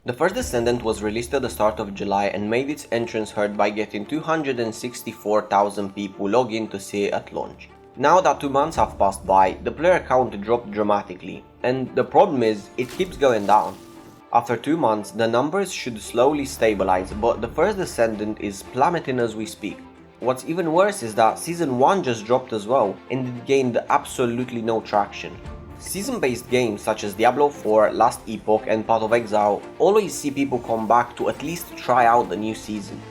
The First Descendant was released at the start of July and made its entrance heard by getting 264,000 people log in to see it at launch. Now that 2 months have passed by, the player count dropped dramatically, and the problem is, it keeps going down. After 2 months, the numbers should slowly stabilize, but the First Descendant is plummeting as we speak. What's even worse is that Season 1 just dropped as well, and it gained absolutely no traction. Season-based games such as Diablo 4, Last Epoch and Path of Exile always see people come back to at least try out the new season.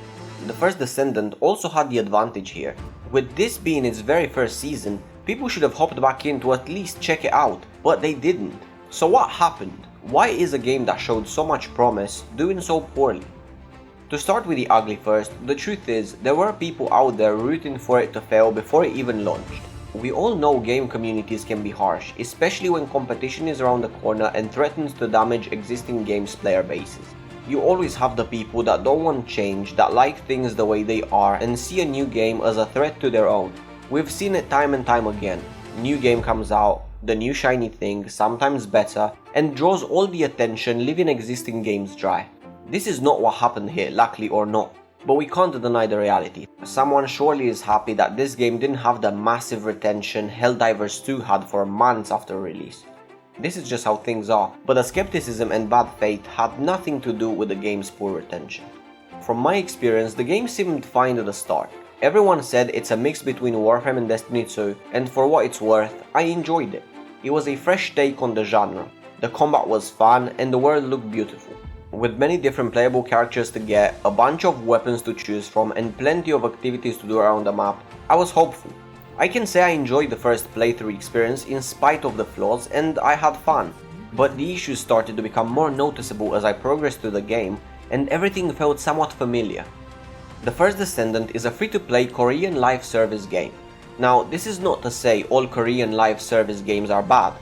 The First Descendant also had the advantage here. With this being its very first season, people should have hopped back in to at least check it out, but they didn't. So what happened? Why is a game that showed so much promise doing so poorly? To start with the ugly first, the truth is, there were people out there rooting for it to fail before it even launched. We all know game communities can be harsh, especially when competition is around the corner and threatens to damage existing games' player bases. You always have the people that don't want change, that like things the way they are and see a new game as a threat to their own. We've seen it time and time again. New game comes out, the new shiny thing, sometimes better, and draws all the attention, leaving existing games dry. This is not what happened here, luckily or not, but we can't deny the reality. Someone surely is happy that this game didn't have the massive retention Helldivers 2 had for months after release. This is just how things are, but the skepticism and bad faith had nothing to do with the game's poor retention. From my experience, the game seemed fine at the start. Everyone said it's a mix between Warframe and Destiny 2, and for what it's worth, I enjoyed it. It was a fresh take on the genre. The combat was fun and the world looked beautiful. With many different playable characters to get, a bunch of weapons to choose from and plenty of activities to do around the map, I was hopeful. I can say I enjoyed the first playthrough experience in spite of the flaws and I had fun, but the issues started to become more noticeable as I progressed through the game and everything felt somewhat familiar. The First Descendant is a free-to-play Korean live service game. Now, this is not to say all Korean live service games are bad.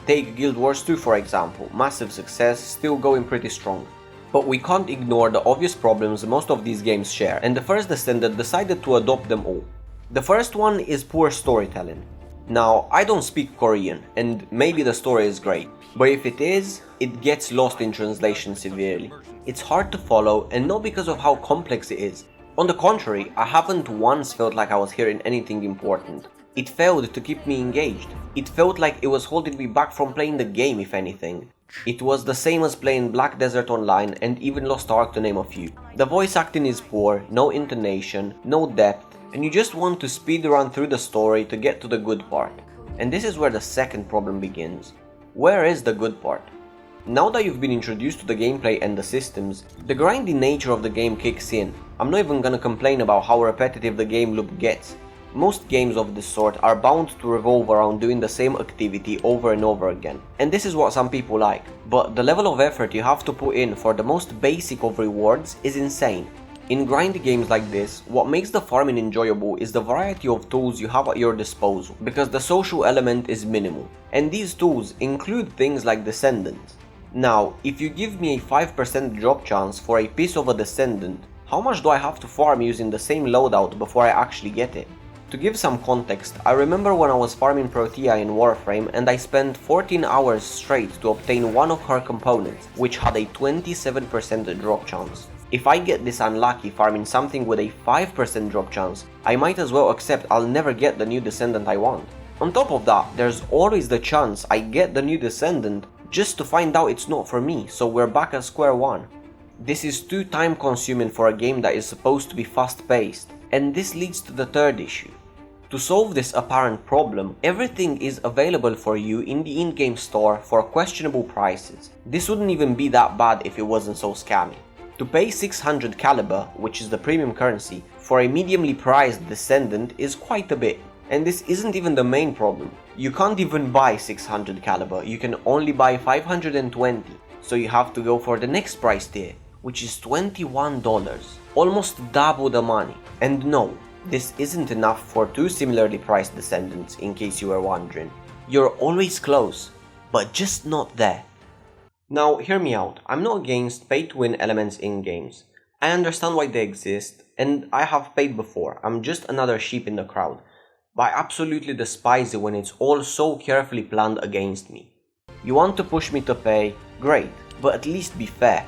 Take Guild Wars 2 for example, massive success, still going pretty strong. But we can't ignore the obvious problems most of these games share, and the First Descendant decided to adopt them all. The first one is poor storytelling. Now, I don't speak Korean, and maybe the story is great, but if it is, it gets lost in translation severely. It's hard to follow, and not because of how complex it is. On the contrary, I haven't once felt like I was hearing anything important. It failed to keep me engaged. It felt like it was holding me back from playing the game, if anything. It was the same as playing Black Desert Online and even Lost Ark to name a few. The voice acting is poor, no intonation, no depth, and you just want to speed run through the story to get to the good part. And this is where the second problem begins. Where is the good part? Now that you've been introduced to the gameplay and the systems, the grindy nature of the game kicks in. I'm not even gonna complain about how repetitive the game loop gets. Most games of this sort are bound to revolve around doing the same activity over and over again, and this is what some people like, but the level of effort you have to put in for the most basic of rewards is insane. In grindy games like this, what makes the farming enjoyable is the variety of tools you have at your disposal, because the social element is minimal, and these tools include things like Descendants. Now, if you give me a 5% drop chance for a piece of a Descendant, how much do I have to farm using the same loadout before I actually get it? To give some context, I remember when I was farming Protea in Warframe and I spent 14 hours straight to obtain one of her components, which had a 27% drop chance. If I get this unlucky farming something with a 5% drop chance, I might as well accept I'll never get the new Descendant I want. On top of that, there's always the chance I get the new Descendant just to find out it's not for me, so we're back at square one. This is too time consuming for a game that is supposed to be fast paced, and this leads to the third issue. To solve this apparent problem, everything is available for you in the in-game store for questionable prices. This wouldn't even be that bad if it wasn't so scammy. To pay 600 caliber, which is the premium currency, for a mediumly priced Descendant is quite a bit. And this isn't even the main problem. You can't even buy 600 caliber, you can only buy 520, so you have to go for the next price tier, which is $21, almost double the money. And no, this isn't enough for two similarly priced Descendants, in case you were wondering. You're always close, but just not there. Now, hear me out, I'm not against pay-to-win elements in games. I understand why they exist, and I have paid before, I'm just another sheep in the crowd. But I absolutely despise it when it's all so carefully planned against me. You want to push me to pay? Great, but at least be fair.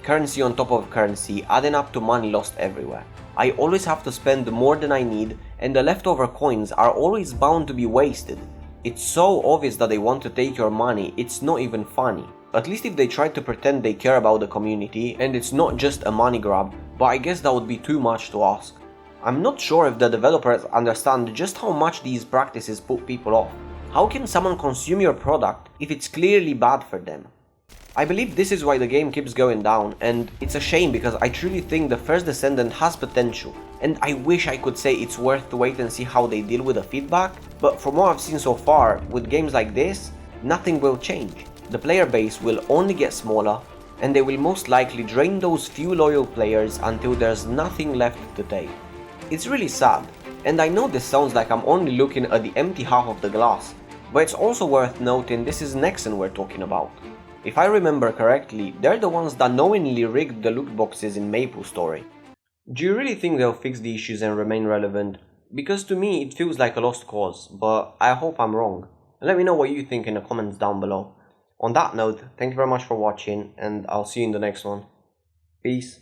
currency on top of currency, adding up to money lost everywhere. I always have to spend more than I need, and the leftover coins are always bound to be wasted. It's so obvious that they want to take your money, it's not even funny. At least if they try to pretend they care about the community and it's not just a money grab, but I guess that would be too much to ask. I'm not sure if the developers understand just how much these practices put people off. How can someone consume your product if it's clearly bad for them? I believe this is why the game keeps going down, and it's a shame because I truly think the First Descendant has potential, and I wish I could say it's worth to wait and see how they deal with the feedback, but from what I've seen so far, with games like this, nothing will change. The player base will only get smaller, and they will most likely drain those few loyal players until there's nothing left to take. It's really sad, and I know this sounds like I'm only looking at the empty half of the glass, but it's also worth noting this is Nexon we're talking about. If I remember correctly, they're the ones that knowingly rigged the loot boxes in Maple Story. Do you really think they'll fix the issues and remain relevant? Because to me it feels like a lost cause, but I hope I'm wrong. Let me know what you think in the comments down below. On that note, thank you very much for watching, and I'll see you in the next one. Peace.